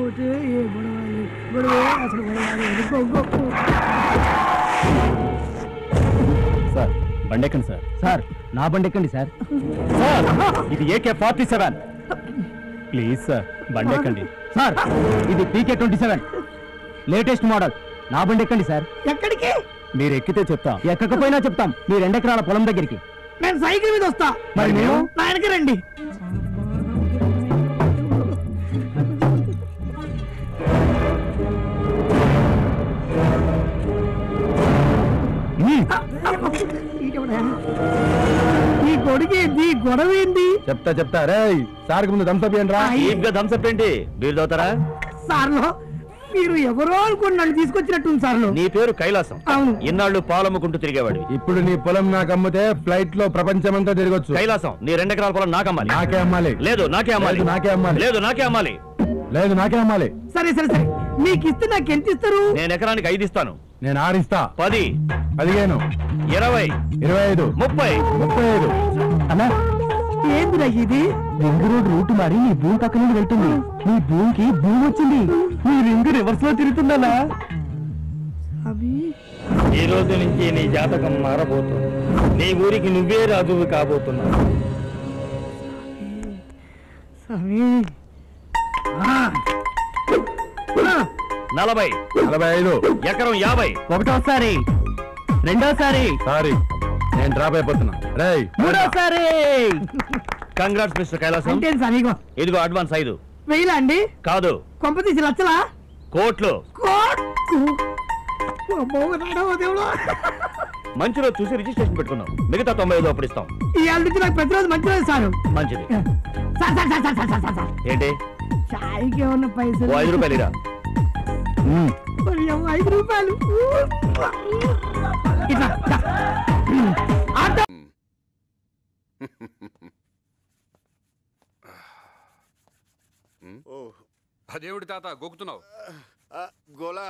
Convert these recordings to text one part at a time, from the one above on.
పోతే ఏ గొడవాలి గొడవ అసలు సార్ బండి ఎక్కండి సార్. సార్ నా బండి ఎక్కండి సార్. సార్ ఇది AK-47. ప్లీజ్ సార్ బండి ఎక్కండి. సార్ ఇది PK-27 లేటెస్ట్ మోడల్. నా బండి ఎక్కండి సార్. ఎక్కడికి? మీరు ఎక్కితే చెప్తాం, ఎక్కకపోయినా చెప్తాం. మీరు 2 ఎకరాల పొలం దగ్గరికి. నేను సైకిల్ మీద వస్తా. మరి నేను నా వెనక రండి. ఈ కొడుకు ఈ గొడవ ఏంది? చెప్తా రే. సార్కి ముందు థమ్సప్ ఏంట్రా? థమ్సప్ ఏంటి? మీరు చదువుతారా? సార్లో మీరు ఎవరో అనుకుని నన్ను తీసుకొచ్చినట్టుంది సార్లో. నీ పేరు కైలాసం. అవును. ఇన్నాళ్ళు పాలమ్ముకుంటూ తిరిగేవాడు. ఇప్పుడు నీ పొలం నాకు అమ్మితే ఫ్లైట్ లో ప్రపంచమంతా తిరగొచ్చు. కైలాసం నీ 2 ఎకరాల పొలం నాకు అమ్మాలి. నాకే అమ్మాలి. లేదు నాకే అమ్మాలి. నాకే అమ్మాలి. లేదు నాకే అమ్మాలి. లేదు నాకే అమ్మాలి. సరే సరే సరే మీకు ఇస్తే నాకు ఎంత ఇస్తారు? నేను ఎకరానికి 5 ఇస్తాను. నేను 6 ఇస్తా. 10, 15, 20, 25, 30, 35. అన్నా ఏంది ఇది? రింగ్ రోడ్ రూట్ మారి నీ భూమి పక్క నుండి వెళ్తుంది. నీ భూమికి భూమి వచ్చింది. నీ రింగ్ రివర్స్ లో తిరుగుతుందన్నా. ఈ రోజు నుంచి నీ జాతకం మారబోతుంది. నీ ఊరికి నువ్వే రాజువు కాబోతున్నావు. 40, 45, ఎకరం 50. ఒకటోసారి, రెండోసారి, సారీ నేను డ్రాప్ అయిపోతున్నా. రేయ్ మూడోసారి. Congrats mister Kailasam. ఇదిగో అడ్వాన్స్ 5. వెయ్యిలా అండి? కాదు, కొంపతీసి లక్షలా? కోట్లు. మంచి రోజు చూసి రిజిస్ట్రేషన్ పెట్టుకున్నాం. మిగతా 95 అప్పుడు ఇస్తాం. ఇవాళ నుంచి నాకు ప్రతిరోజు మంచి రోజు సార్. మంచిది. సార్ ఏంటి? చాయ్కి ఏమన్నా పైసలు? 5 రూపాయలు ఇరా. 5 రూపాయలు. అదేవిడి తాత గోకుతున్నావు? గోలా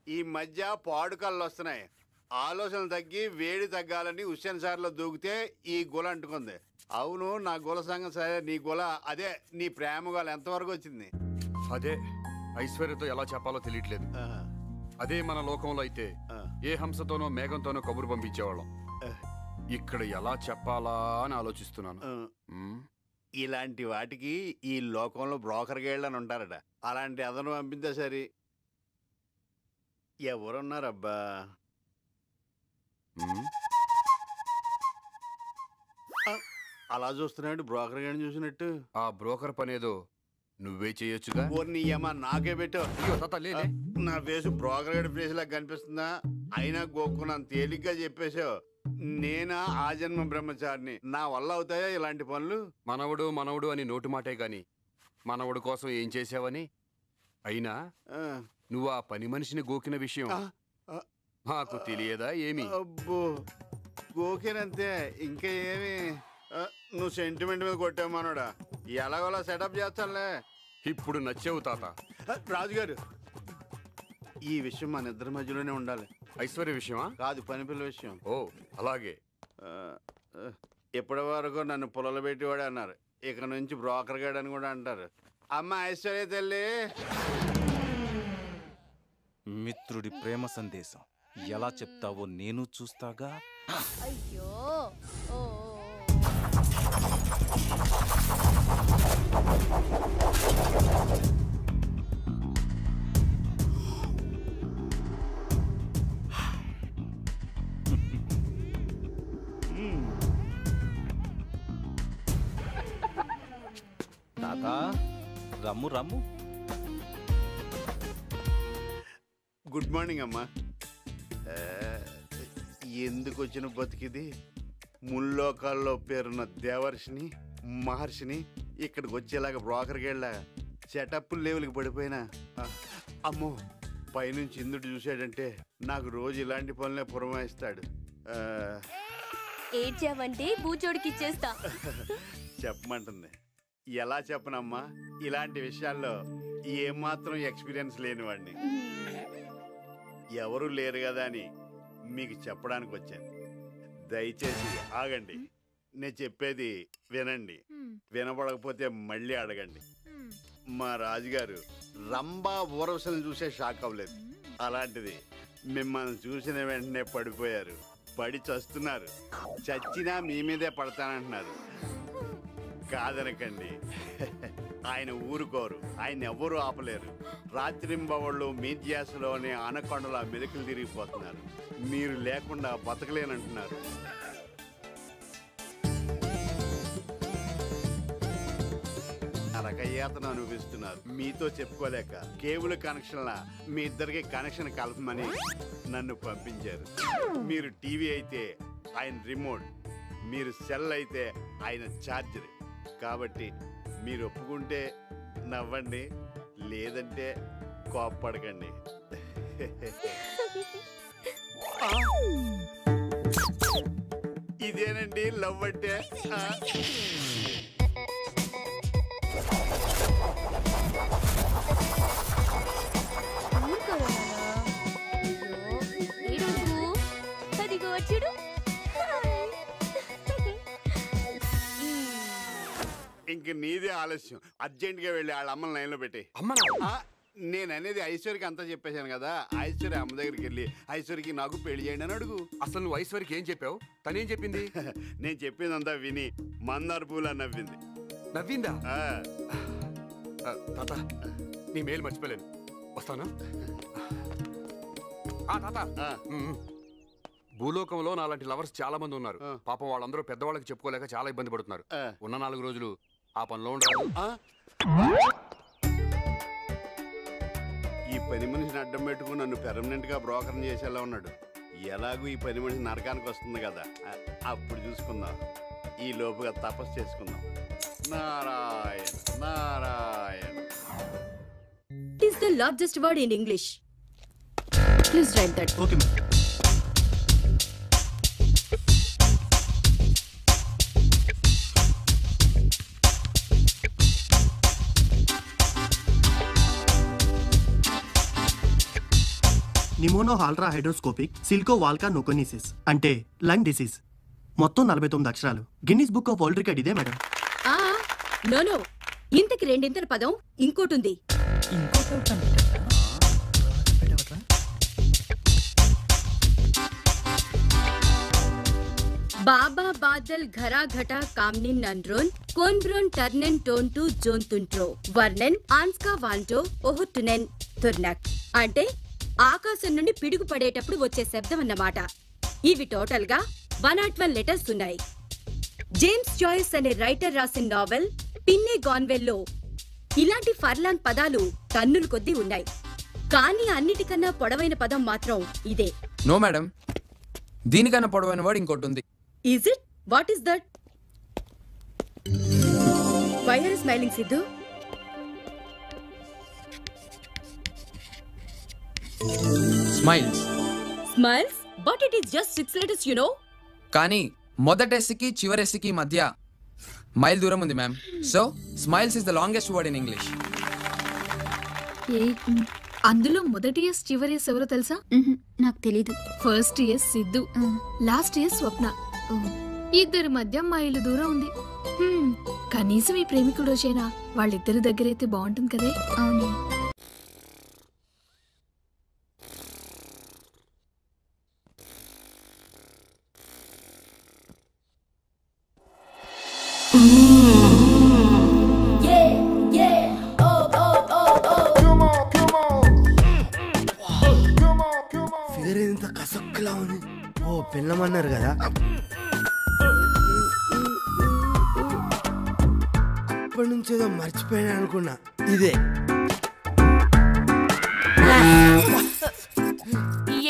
ఈ మధ్య పాడుకళ్ళు వస్తున్నాయి. ఆలోచన తగ్గి వేడి తగ్గాలని హుస్సేన్ సార్లో దూకితే ఈ గోల అంటుకుంది. అవును, నా గోల సంగం సరే, నీ గోల అదే నీ ప్రేమ గోల ఎంతవరకు వచ్చింది? అదే ఐశ్వర్యతో ఎలా చెప్పాలో తెలియట్లేదు. అదే మన లోకంలో అయితే ఏ హంసతోనో మేఘంతోనో కబురు పంపించేవాళ్ళం. ఇక్కడ ఎలా చెప్పాలా అని ఆలోచిస్తున్నాను. ఇలాంటి వాటికి ఈ లోకంలో బ్రోకర్ గేళ్ళని ఉంటారట. అలాంటి అదను పంపితే సరే. ఎవరున్నారబ్బా? అలా చూస్తున్నాడు బ్రోకర్ గారిని చూసినట్టు. ఆ బ్రోకర్ పనేదో నువ్వే చేయొచ్చుగా. నీయమ్మా నాకే పెట్టు. నా ఫేసు బ్రోకర్ గారి ఫేస్ లాగా కనిపిస్తుందా? అయినా గోక్కున్నాను తేలిగ్గా చెప్పేశావు. నేనా ఆ జన్మ బ్రహ్మచారిని. నా వల్ల అవుతాయా ఇలాంటి పనులు? మనవడు మనవడు అని నోటి మాటే గాని మనవడు కోసం ఏం చేసావని. అయినా నువ్వు ఆ పని మనిషిని గోకిన విషయం మాకు తెలియదా ఏమి? అబ్బో, గోకేనంతే, ఇంకా ఏమి? నువ్వు సెంటిమెంట్ మీద కొట్టావు మనోడా. ఎలాగోలా సెటప్ చేస్తానులే. ఇప్పుడు నచ్చావు తాత. రాజుగారు, ఈ విషయం మన ఇద్దరి మధ్యలోనే ఉండాలి. ఐశ్వర్య విషయమా? కాదు, పని పిల్ల విషయం. ఓ అలాగే. ఇప్పటి వరకు నన్ను పొలలు పెట్టేవాడే అన్నారు. ఇక నుంచి బ్రోకర్ గాడు అని కూడా అంటారు. అమ్మ ఐశ్వర్య తల్లి. మిత్రుడి ప్రేమ సందేశం ఎలా చెప్తావో నేను చూస్తాగా. అయ్యో తాత రమ్ము రమ్ము. గుడ్ మార్నింగ్ అమ్మా. ఎందుకు వచ్చిన బతికిది? ముల్లోకాల్లో పేరున్న దేవర్షిని మహర్షిని ఇక్కడికి వచ్చేలాగా బ్రోకర్కి వెళ్ళా సెటప్ లెవెల్కి పడిపోయినా. అమ్మో, పైనుంచి ఇంద్రుడు చూశాడంటే నాకు రోజు ఇలాంటి పనులే పురమాయిస్తాడు. ఏడ్చావంటే బూచోడికి ఇచ్చేస్తా. చెప్పమంటుంది. ఎలా చెప్పనమ్మా, ఇలాంటి విషయాల్లో ఏమాత్రం ఎక్స్పీరియన్స్ లేని వాడిని. ఎవరు లేరు కదా అని మీకు చెప్పడానికి వచ్చాను. దయచేసి ఆగండి. నేను చెప్పేది వినండి. వినపడకపోతే మళ్ళీ అడగండి. మా రాజుగారు రంభా ఊరవశలను చూసే షాక్ అవ్వలేదు. అలాంటిది మిమ్మల్ని చూసిన వెంటనే పడిపోయారు. పడి చస్తున్నారు. చచ్చినా మీ మీదే పడతానంటున్నారు. కాదనకండి, ఆయన ఊరుకోరు. ఆయన ఎవ్వరూ ఆపలేరు. రాత్రింబవళ్ళు మీ ధ్యాసలోనే ఆనకొండలా మెలికలు తిరిగిపోతున్నారు. మీరు లేకుండా బతకలేనంటున్నారు. నరకయాతన అనుభవిస్తున్నారు. మీతో చెప్పుకోలేక కేబుల్ కనెక్షన్లా మీ ఇద్దరికి కనెక్షన్ కలపమని నన్ను పంపించారు. మీరు టీవీ అయితే ఆయన రిమోట్, మీరు సెల్ అయితే ఆయన ఛార్జర్. కాబట్టి మీరు ఒప్పుకుంటే నవ్వండి, లేదంటే కోప్పడకండి. ఇదేనండి లవ్ అంటే. ఇంక నీదే ఆలస్యం. అర్జెంట్ గా వెళ్ళి వాళ్ళ అమ్మని లైన్ లో పెట్టి. నేను అనేది ఐశ్వర్యకి అంతా చెప్పేశాను కదా. ఐశ్వర్య అమ్మ దగ్గరికి వెళ్ళి ఐశ్వర్యకి నాకు పెళ్లి చేయండి అని అడుగు. అసలు నువ్వు ఐశ్వర్యకి ఏం చెప్పావు? తనేం చెప్పింది? నేను చెప్పిందంతా విని మందార పూలా నవ్వింది. నవ్విందా? తాత, నీ మేలు మర్చిపోలేను. వస్తాను. తాత, భూలోకంలో నాలాంటి లవర్స్ చాలా మంది ఉన్నారు. పాపం వాళ్ళందరూ పెద్దవాళ్ళకి చెప్పుకోలేక చాలా ఇబ్బంది పడుతున్నారు. ఉన్న 4 రోజులు ఆ పనిలో ఉండరు. ఈ పని మనిషిని అడ్డం పెట్టుకుని నన్ను పెర్మనెంట్ గా బ్రోకర్ చేసేలా ఉన్నాడు. ఎలాగూ ఈ పని మనిషి నరకానికి వస్తుంది కదా, అప్పుడు చూసుకుందాం. ఈ లోపుగా తపస్సు చేసుకుందాం. Narayana Narayana. It is the largest word in English. Please write that. Okay, ma'am. నిమోనో హాల్ట్రా హైడ్రోస్కోపిక్ సిల్కో వాల్కా నోకోనిసిస్ అంటే లంగ్ డిసీజ్. మొత్తం 49 అక్షరాలు. Guinness book of world record ఇదే మేడం. నో ఇంతకి రెండింతల పదం ఇంకోటి ఉంది. బాబా Badal ఘరా Ghata కామ్నిన్ నన్రోన్ కోన్బ్రోన్ టర్నెన్ tone to zone తుంట్రో వర్నెన్ ఆన్స్కా వాంటో ఓహుట్టునెన్ తుర్నక్ అంటే ఆకాశం నుండి పిడుగు పడేటప్పుడు వచ్చే శబ్దం అన్నమాట. ఇవి టోటల్ గా 101 లెటర్స్ ఉన్నాయి. జేమ్స్ జాయిస్ అనే రైటర్ రాసిన నావెల్ పిన్నే గాన్వెల్లో ఇలాంటి ఫర్లాంగ్ పదాలు టన్నుల కొద్దీ ఉన్నాయి. కానీ అన్నిటికన్నా పొడవైన పదం మాత్రం ఇదే. నో మేడం, దీనికన్నా పొడవైన వర్డ్ ఇంకోటి ఉంది. Is it? What is that? Why are you smiling, Sidhu? Smiles. Smiles? But it is just 6 letters, you know. కానీ మొదటి ఎస్కి చివరి ఎస్కి మధ్య మైల్ దూరం ఉంది ma'am. So smiles is the longest word in English. అందులో మొదటి ఎస్ చివరి ఎస్ ఎవరో తెలుసా? నాకు తెలీదు. First S Sidhu, last S Swapna. ఇద్దరి మధ్య మైలు దూరం ఉంది. కనీసం ఈ ప్రేమికుడు వచ్చేనా వాళ్ళిద్దరి దగ్గరైతే బాగుంటుంది కదే. అవును. ఫిగర్ ఎంత కసక్కులా ఉంది. ఓ పిల్లమన్నారు కదా. అప్పటి నుంచి ఏదో మర్చిపోయాను అనుకున్నా. ఇదే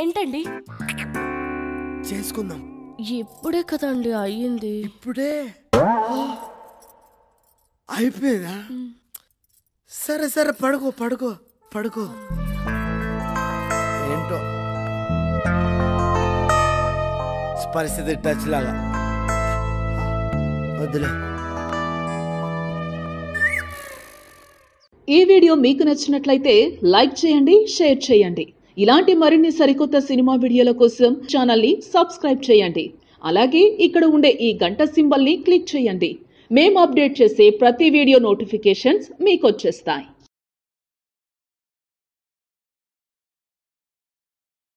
ఏంటండి? చేసుకుందాం. ఇప్పుడే కదండి అయ్యింది. ఇప్పుడే అయిపోయిందా? సరే సరే, పడుకో పడుకో పడుకో. ఏంటో పరిస్థితి టచ్ లాగా. వద్దులే. ఈ వీడియో మీకు నచ్చినట్లయితే లైక్ చేయండి, షేర్ చేయండి. ఇలాంటి మరిన్ని సరికొత్త సినిమా వీడియోల కోసం ఛానల్ని సబ్స్క్రైబ్ చేయండి. అలాగే ఇక్కడ ఉండే ఈ గంట సింబల్ని క్లిక్ చేయండి. మేము అప్డేట్ చేసే ప్రతి వీడియో నోటిఫికేషన్స్ మీకు వచ్చేస్తాయి.